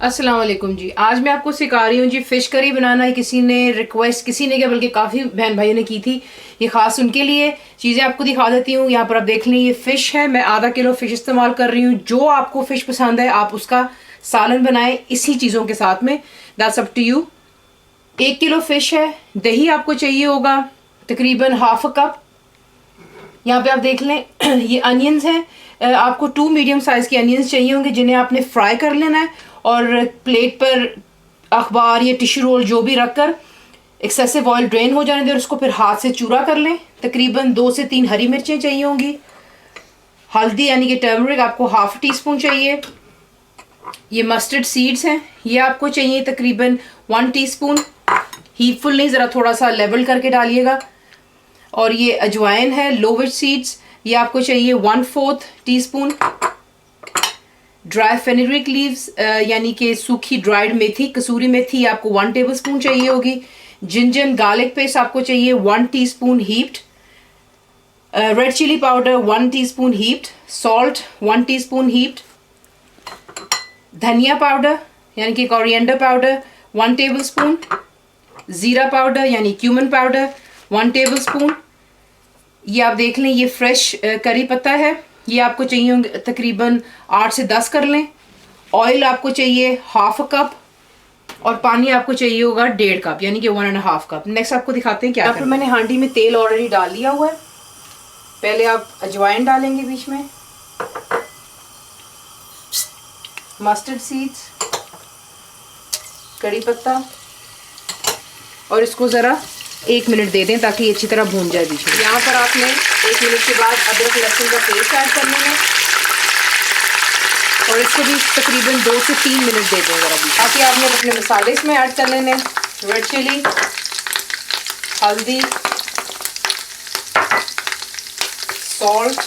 अस्सलाम वालेकुम जी। आज मैं आपको सिखा रही हूँ जी फ़िश करी बनाना। किसी ने रिक्वेस्ट, किसी ने क्या बल्कि काफ़ी बहन भाइयों ने की थी, ये ख़ास उनके लिए चीज़ें आपको दिखा देती हूँ। यहाँ पर आप देख लें, ये फ़िश है, मैं आधा किलो फ़िश इस्तेमाल कर रही हूँ। जो आपको फ़िश पसंद है आप उसका सालन बनाएं इसी चीज़ों के साथ में, that's up to you. 1 kilo fish है। दही आपको चाहिए होगा तकरीबन हाफ अ कप। यहाँ पे आप देख लें ये अनियंस हैं, आपको 2 मीडियम साइज़ के अनियंस चाहिए होंगे जिन्हें आपने फ्राई कर लेना है और प्लेट पर अखबार या टिश्यू रोल जो भी रखकर एक्सेसिव ऑयल ड्रेन हो जाने दें और उसको फिर हाथ से चूरा कर लें। तकरीबन 2 से 3 हरी मिर्चें चाहिए होंगी। हल्दी यानी कि टर्मरिक आपको हाफ टी स्पून चाहिए। ये मस्टर्ड सीड्स हैं, ये आपको चाहिए तकरीबन 1 टीस्पून। हीट फुल नहीं, ज़रा थोड़ा सा लेवल करके डालिएगा। और ये अजवाइन है, लोवेज सीड्स, ये आपको चाहिए 1/4 टीस्पून। ड्राई फेनेग्रिक लीव्स यानी कि सूखी ड्राइड मेथी, कसूरी मेथी, आपको 1 टेबलस्पून चाहिए होगी। जिंजर गार्लिक पेस्ट आपको चाहिए 1 teaspoon heaped. Red chili powder 1 teaspoon heaped. Salt 1 teaspoon heaped. धनिया पाउडर यानी कि कोरिएंडर पाउडर 1 टेबलस्पून। ज़ीरा पाउडर यानी क्यूमन पाउडर 1 टेबलस्पून। ये आप देख लें, ये फ्रेश करी पत्ता है, ये आपको चाहिए होंगे तकरीबन 8 से 10 कर लें। ऑयल आपको चाहिए हाफ अ कप और पानी आपको चाहिए होगा 1.5 कप यानी कि 1.5 कप। नेक्स्ट आपको दिखाते हैं क्या। यहाँ पर मैंने हांडी में तेल ऑलरेडी डाल लिया हुआ है। पहले आप अजवाइन डालेंगे बीच में, मस्टर्ड सीड्स, कड़ी पत्ता, और इसको ज़रा 1 मिनट दे दें ताकि अच्छी तरह भून जाए बीच में। यहाँ पर आपने 1 मिनट के बाद अदरक लहसुन का पेस्ट ऐड करना है और इसको भी तकरीबन 2 से 3 मिनट दे दें ज़रा बीच। बाकी आपने अपने मसाले इसमें ऐड कर लेने, रेड चिली, हल्दी, सॉल्ट।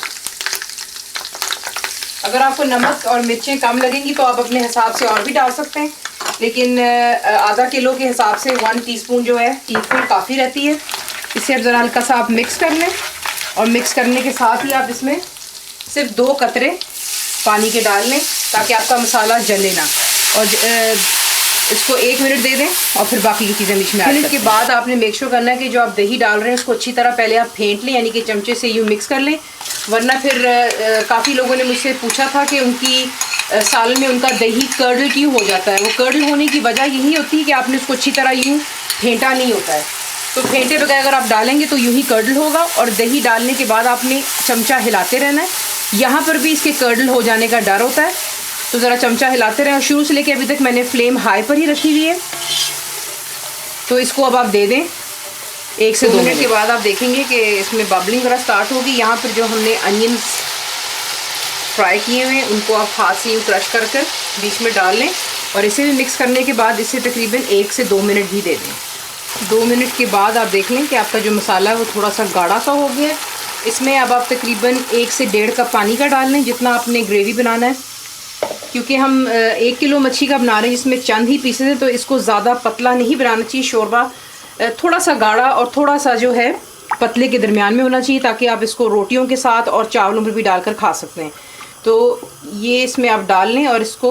अगर आपको नमक और मिर्चें कम लगेंगी तो आप अपने हिसाब से और भी डाल सकते हैं, लेकिन आधा किलो के हिसाब से 1 टीस्पून जो है टीस्पून काफ़ी रहती है। इसे अब ज़रा हल्का सा आप मिक्स कर लें और मिक्स करने के साथ ही आप इसमें सिर्फ 2 कतरे पानी के डाल लें ताकि आपका मसाला जले ना। और इसको 1 मिनट दे दें और फिर बाकी की चीज़ें बीच में ऐड करने के बाद आपने मेक श्योर करना है कि जो आप दही डाल रहे हैं उसको अच्छी तरह पहले आप फेंट लें, यानी कि चमचे से यूँ मिक्स कर लें। वरना फिर काफ़ी लोगों ने मुझसे पूछा था कि उनकी सालन में उनका दही कर्डल क्यों हो जाता है। वो कर्डल होने की वजह यही होती है कि आपने उसको अच्छी तरह यूँ फेंटा नहीं होता है। तो फेंटे बगैर अगर आप डालेंगे तो यूँ ही कर्डल होगा। और दही डालने के बाद आपने चमचा हिलाते रहना है। यहाँ पर भी इसके कर्डल हो जाने का डर होता है, तो ज़रा चमचा हिलाते रहें। और शुरू से लेकर अभी तक मैंने फ्लेम हाई पर ही रखी हुई है। तो इसको अब आप दे दें 1 से 2 मिनट के बाद आप देखेंगे कि इसमें बबलिंग ज़रा स्टार्ट होगी। यहाँ पर जो हमने अनियंस फ्राई किए हुए हैं उनको आप हाथ से यूँ क्रश कर कर बीच में डाल लें और इसे भी मिक्स करने के बाद इसे तकरीबन 1 से 2 मिनट भी दे दें। 2 मिनट के बाद आप देख लें कि आपका जो मसाला है वो थोड़ा सा गाढ़ा सा हो गया है। इसमें अब आप तकरीबन 1 से 1.5 कप पानी का डाल लें जितना आपने ग्रेवी बनाना है। क्योंकि हम 1 किलो मच्छी का बना रहे हैं जिसमें चंद ही पीसेस हैं, तो इसको ज़्यादा पतला नहीं बनाना चाहिए। शोरबा थोड़ा सा गाढ़ा और थोड़ा सा जो है पतले के दरमियान में होना चाहिए ताकि आप इसको रोटियों के साथ और चावलों पर भी डालकर खा सकते हैं। तो ये इसमें आप डाल लें और इसको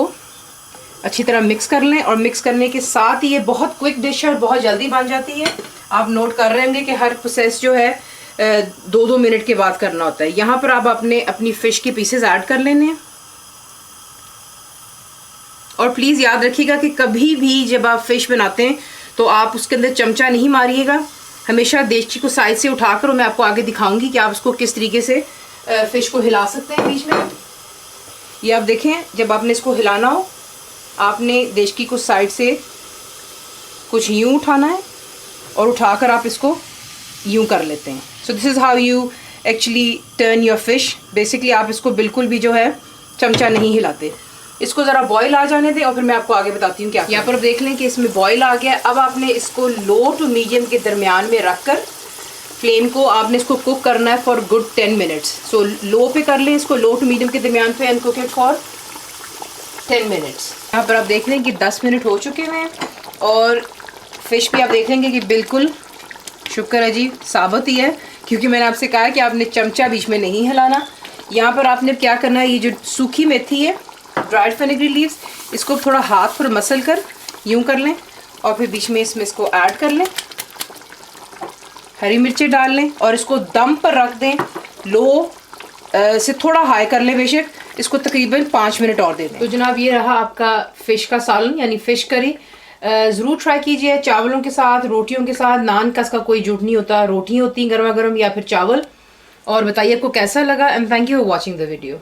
अच्छी तरह मिक्स कर लें। और मिक्स करने के साथ ही ये बहुत क्विक डिश है और बहुत जल्दी बन जाती है। आप नोट कर रहे होंगे कि हर प्रोसेस जो है 2-2 मिनट के बाद करना होता है। यहाँ पर आप अपनी फ़िश के पीसेस ऐड कर लेने हैं। और प्लीज़ याद रखिएगा कि कभी भी जब आप फ़िश बनाते हैं तो आप उसके अंदर चमचा नहीं मारिएगा। हमेशा देचकी को साइड से उठाकर, और मैं आपको आगे दिखाऊंगी कि आप उसको किस तरीके से फ़िश को हिला सकते हैं बीच में। ये आप देखें, जब आपने इसको हिलाना हो आपने देचकी को साइड से कुछ यूँ उठाना है और उठाकर आप इसको यूँ कर लेते हैं। So this is how you actually turn your fish. Basically आप इसको बिल्कुल भी जो है चमचा नहीं हिलाते। इसको ज़रा बॉईल आ जाने दें और फिर मैं आपको आगे बताती हूँ क्या। यहाँ पर देख लें कि इसमें बॉईल आ गया। अब आपने इसको लो टू मीडियम के दरमियान में रख कर फ्लेम को आपने इसको कुक करना है फॉर गुड 10 मिनट्स। सो लो पे कर लें इसको, लो टू मीडियम के दरमियान पे, and cook it for 10 minutes. यहाँ पर आप देख लें कि 10 मिनट हो चुके हैं और फ़िश भी आप देख लेंगे कि बिल्कुल शुक्र है जी साबुत ही है, क्योंकि मैंने आपसे कहा है कि आपने चमचा बीच में नहीं हिलाना। यहाँ पर आपने क्या करना है, ये जो सूखी मेथी है, ड्राइड फेनेग्री लीव्स, इसको थोड़ा हाथ पर मसल कर यूं कर लें और फिर बीच में इसमें इसको ऐड कर लें, हरी मिर्चें डाल लें और इसको दम पर रख दें। लो से थोड़ा हाई कर लें बेशक, इसको तकरीबन 5 मिनट और दे दें। तो जनाब ये रहा आपका फ़िश का सालन यानी फ़िश करी। ज़रूर ट्राई कीजिए, चावलों के साथ, रोटियों के साथ। नान का इसका कोई जुट नहीं होता, रोटियाँ होती हैं गर्मा गर्म या फिर चावल। और बताइए आपको कैसा लगा, and thank you for watching the video.